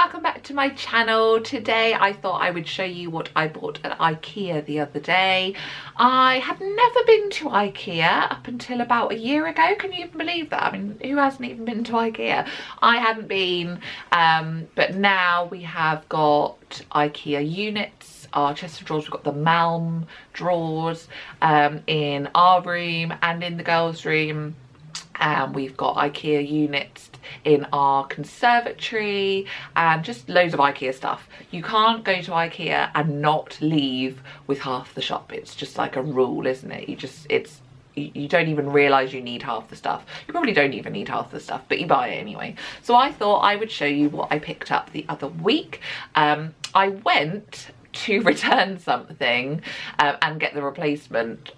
welcome back to my channel. Today I thought I would show you what I bought at Ikea the other day. I had never been to Ikea up until about a year ago. Can you even believe that? I mean, who hasn't even been to Ikea? I hadn't been, but now we have got Ikea units. Our chest of drawers, we've got the Malm drawers in our room and in the girls' room. And we've got Ikea units in our conservatory and just loads of Ikea stuff. You can't go to Ikea and not leave with half the shop. It's just like a rule, isn't it? You don't even realise you need half the stuff. You probably don't even need half the stuff, but you buy it anyway. So I thought I would show you what I picked up the other week. I went to return something and get the replacement,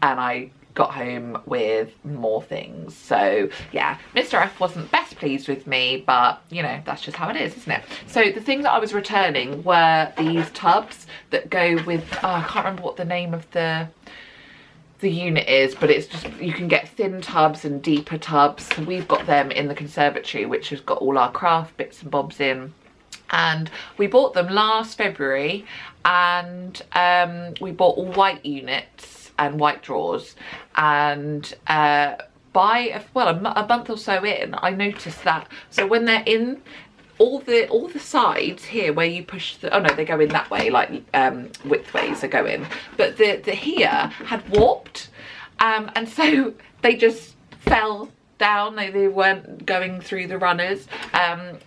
and I got home with more things. So yeah, Mr. F wasn't best pleased with me, but you know, that's just how it is, isn't it? So the thing that I was returning were these tubs that go with, I can't remember what the name of the unit is, but it's just, you can get thin tubs and deeper tubs. So we've got them in the conservatory, which has got all our craft bits and bobs in. And we bought them last February, and we bought all white units and white drawers, and a month or so in, I noticed that, so when they're in, all the sides here where you push the, oh no, they go in that way, like widthways they go in, but the here had warped, and so they just fell down. They weren't going through the runners,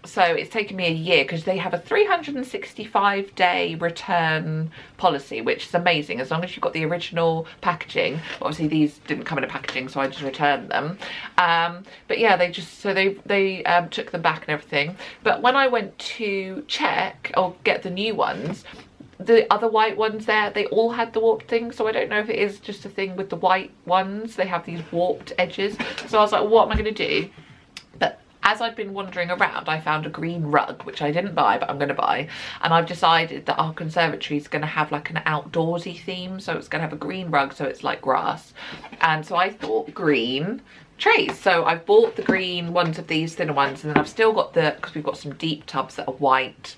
so it's taken me a year, because they have a 365-day return policy, which is amazing as long as you've got the original packaging. Obviously these didn't come in a packaging, so I just returned them, but yeah, they took them back and everything. But when I went to check or get the new ones, the other white ones there, they all had the warped thing. So I don't know if it is just a thing with the white ones, they have these warped edges. So I was like, well, what am I going to do? But as I'd been wandering around, I found a green rug, which I didn't buy, but I'm going to buy. And I've decided that our conservatory is going to have like an outdoorsy theme, so it's going to have a green rug, so it's like grass. And so I thought green trays, so I've bought the green ones of these thinner ones, and then I've still got because we've got some deep tubs that are white,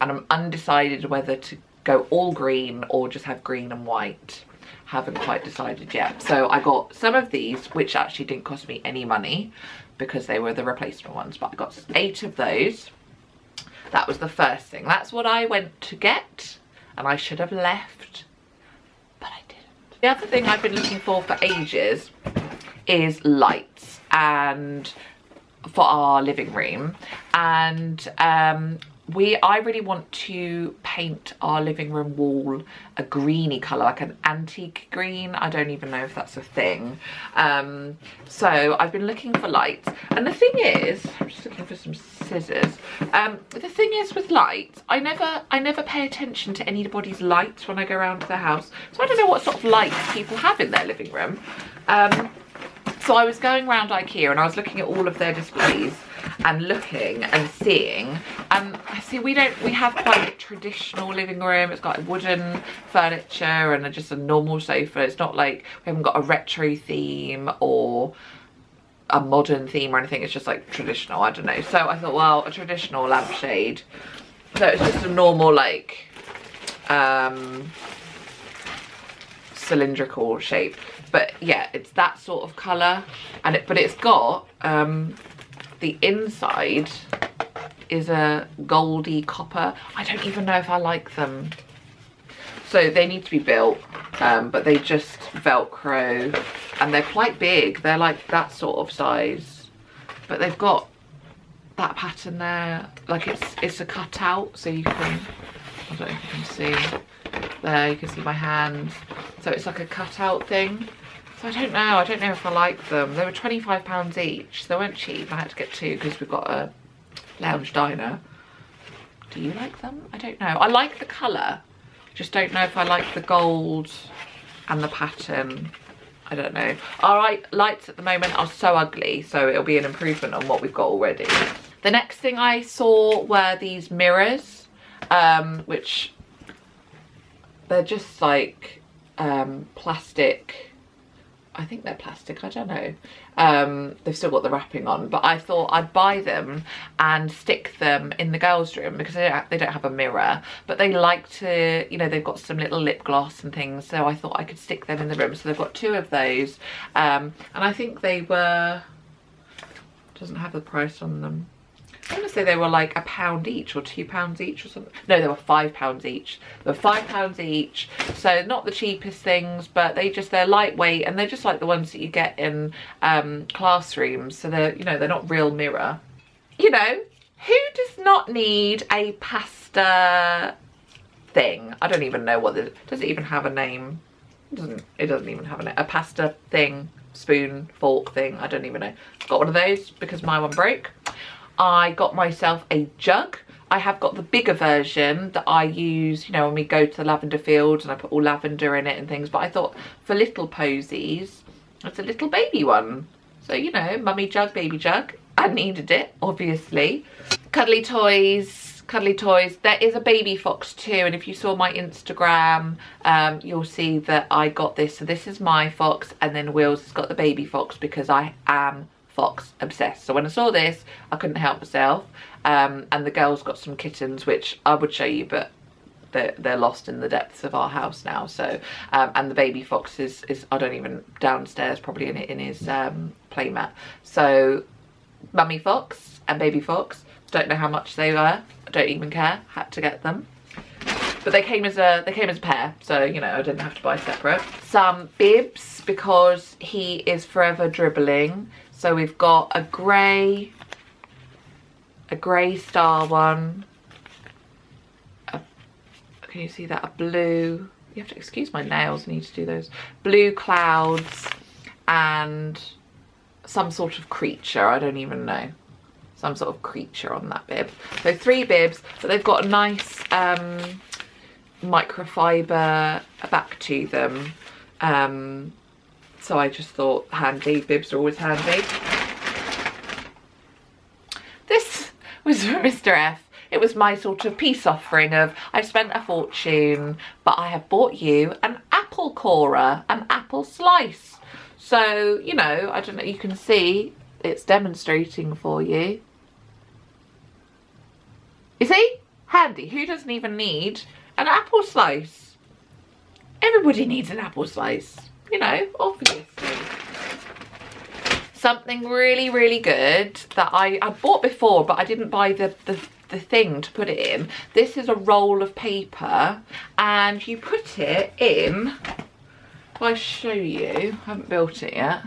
and I'm undecided whether to go all green or just have green and white. Haven't quite decided yet. So I got some of these, which actually didn't cost me any money because they were the replacement ones, but I got 8 of those. That was the first thing. That's what I went to get, and I should have left, but I didn't. The other thing I've been looking for ages is lights, and for our living room, and I really want to paint our living room wall a greeny colour, like an antique green. I don't even know if that's a thing. So I've been looking for lights, and the thing is, I'm just looking for some scissors. The thing is with lights, I never pay attention to anybody's lights when I go around to their house. So I don't know what sort of lights people have in their living room. So I was going around Ikea and I was looking at all of their displays and looking and seeing, and I see we have quite a traditional living room. It's got wooden furniture and just a normal sofa. It's not like, we haven't got a retro theme or a modern theme or anything. It's just like traditional, I don't know. So I thought, well, a traditional lampshade. So it's just a normal like cylindrical shape. But yeah, it's that sort of colour, and but it's got the inside is a goldy copper. I don't even know if I like them. So they need to be built, but they just Velcro, and they're quite big. They're like that sort of size, but they've got that pattern there. Like it's a cutout, so you can, I don't know if you can see. There, you can see my hand. So it's like a cutout thing. So I don't know if I like them. They were £25 each. They weren't cheap. I had to get 2 because we've got a lounge diner. Do you like them? I don't know. I like the colour. Just don't know if I like the gold and the pattern. I don't know. Our lights at the moment are so ugly, so it'll be an improvement on what we've got already. The next thing I saw were these mirrors, which they're just like plastic. I think they're plastic, I don't know. They've still got the wrapping on, but I thought I'd buy them and stick them in the girls' room because they don't have a mirror, but they like to, you know, they've got some little lip gloss and things, so I thought I could stick them in the room. So they've got 2 of those, and I think they were, doesn't have the price on them. I want to say they were like £1 each or £2 each or something. No, they were £5 each. They were £5 each. So not the cheapest things, but they're lightweight, and they're just like the ones that you get in classrooms. So they're, you know, they're not real mirror. You know, who does not need a pasta thing? I don't even know what does it even have a name? It doesn't even have a pasta thing, spoon, fork thing. I don't even know. Got one of those because my one broke. I got myself a jug. I have got the bigger version that I use, you know, when we go to the lavender fields, and I put all lavender in it and things. But I thought for little posies, it's a little baby one. So, you know, mummy jug, baby jug. I needed it, obviously. Cuddly toys, cuddly toys. There is a baby fox too. And if you saw my Instagram, you'll see that I got this. So this is my fox, and then Will's has got the baby fox because I am fox obsessed. So when I saw this, I couldn't help myself. And the girls got some kittens, which I would show you, but they're lost in the depths of our house now. So and the baby fox is I don't even, downstairs probably in his playmat. So mummy fox and baby fox, don't know how much they were, I don't even care, had to get them. But they came as a pair, so, you know, I didn't have to buy separate. Some bibs because he is forever dribbling. So we've got a grey star one. Can you see that? A blue. You have to excuse my nails. I need to do those. Blue clouds and some sort of creature. I don't even know. Some sort of creature on that bib. So 3 bibs, but they've got a nice microfiber back to them. So I just thought handy. Bibs are always handy. This was for Mr. F. It was my sort of peace offering of, I've spent a fortune, but I have bought you an apple corer, an apple slice. So, you know, I don't know, you can see it's demonstrating for you. You see? Handy. Who doesn't even need an apple slice? Everybody needs an apple slice. You know, obviously. Something really, really good that I bought before, but I didn't buy the thing to put it in. This is a roll of paper, and you put it in, if I show you, I haven't built it yet,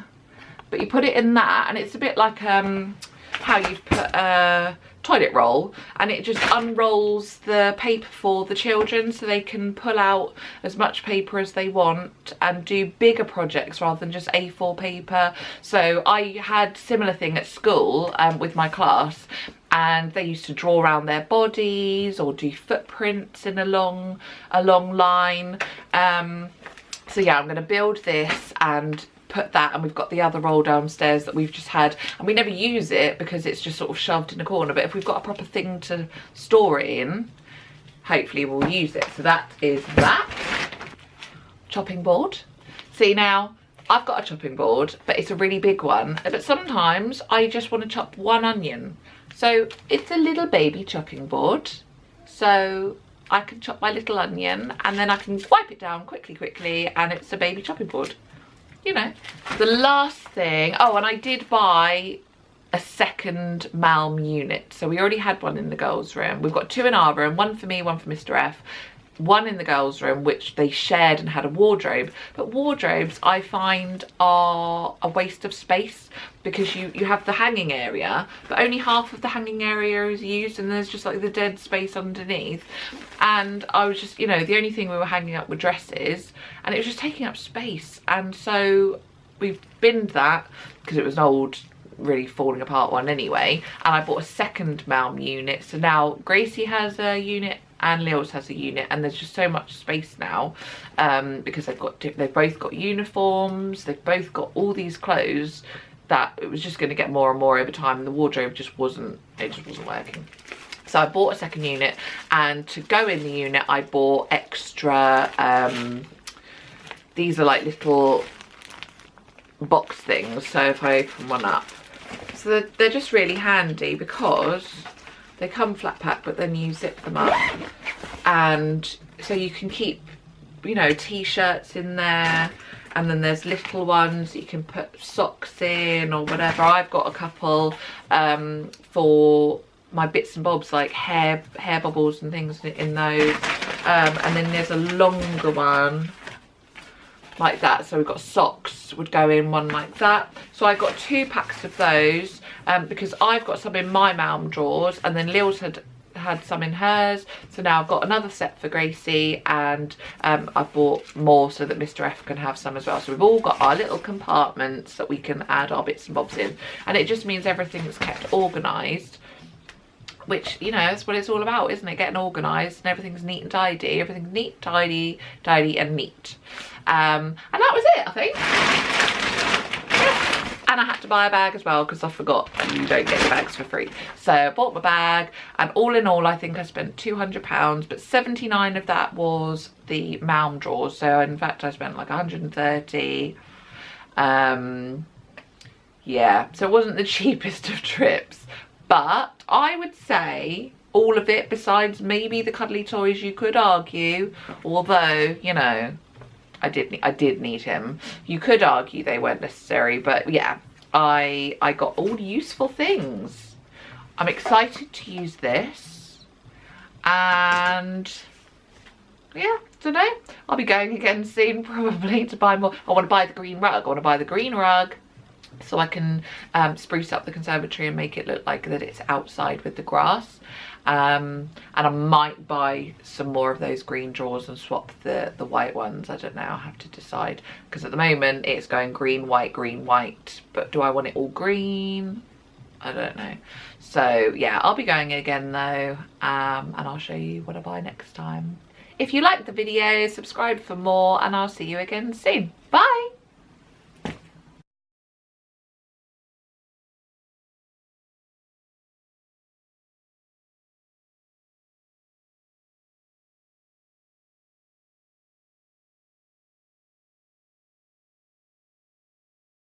but you put it in that, and it's a bit like how you'd put a toilet roll, and it just unrolls the paper for the children so they can pull out as much paper as they want and do bigger projects rather than just A4 paper. So I had similar thing at school with my class, and they used to draw around their bodies or do footprints in a long line. So yeah, I'm going to build this and put that, and we've got the other roll downstairs that we've just had, and we never use it because it's just sort of shoved in a corner, but if we've got a proper thing to store it in, hopefully we'll use it. So that is that. Chopping board. See, now I've got a chopping board, but it's a really big one, but sometimes I just want to chop one onion, so it's a little baby chopping board, so I can chop my little onion and then I can wipe it down quickly, and it's a baby chopping board. You know. The last thing, oh, and I did buy a second Malm unit. So we already had one in the girls' room. We've got 2 in our room, one for me, one for Mr. F. One in the girls' room, which they shared and had a wardrobe. But wardrobes, I find, are a waste of space because you have the hanging area, but only half of the hanging area is used, and there's just like the dead space underneath. And I was just, you know, the only thing we were hanging up were dresses, and it was just taking up space. And so we binned that because it was an old, really falling apart one anyway. And I bought a second Malm unit. So now Gracie has a unit and Lils has a unit, and there's just so much space now because they've both got uniforms, they've both got all these clothes, that it was just going to get more and more over time, and the wardrobe just wasn't working. So I bought a second unit, and to go in the unit I bought extra these are like little box things. So if I open one up, so they're just really handy because they come flat pack, but then you zip them up, and so you can keep, you know, t-shirts in there, and then there's little ones you can put socks in or whatever. I've got a couple for my bits and bobs, like hair bubbles and things in those, and then there's a longer one like that, so we've got socks would go in one like that. So I got 2 packs of those because I've got some in my mum drawers, and then Lils had some in hers, so now I've got another set for Gracie, and I've bought more so that Mr. F can have some as well. So we've all got our little compartments that we can add our bits and bobs in, and it just means everything's kept organised, which, you know, that's what it's all about, isn't it? Getting organised, and everything's neat and tidy. Everything's neat, tidy and neat. And that was it, I think. Yes. And I had to buy a bag as well because I forgot you don't get your bags for free. So I bought my bag, and all in all I think I spent £200, but 79 of that was the Malm drawers. So in fact I spent like 130. Yeah, so it wasn't the cheapest of trips, but I would say all of it, besides maybe the cuddly toys, you could argue, although, you know, I did need him. You could argue they weren't necessary, but yeah, I got all useful things. I'm excited to use this, and yeah, don't know. I'll be going again soon probably to buy more. I want to buy the green rug. So I can spruce up the conservatory and make it look like that it's outside with the grass. And I might buy some more of those green drawers and swap the white ones. I don't know, I'll have to decide, because at the moment it's going green, white, but do I want it all green? I don't know. So yeah, I'll be going again though, and I'll show you what I buy next time. If you liked the video, subscribe for more, and I'll see you again soon. Bye!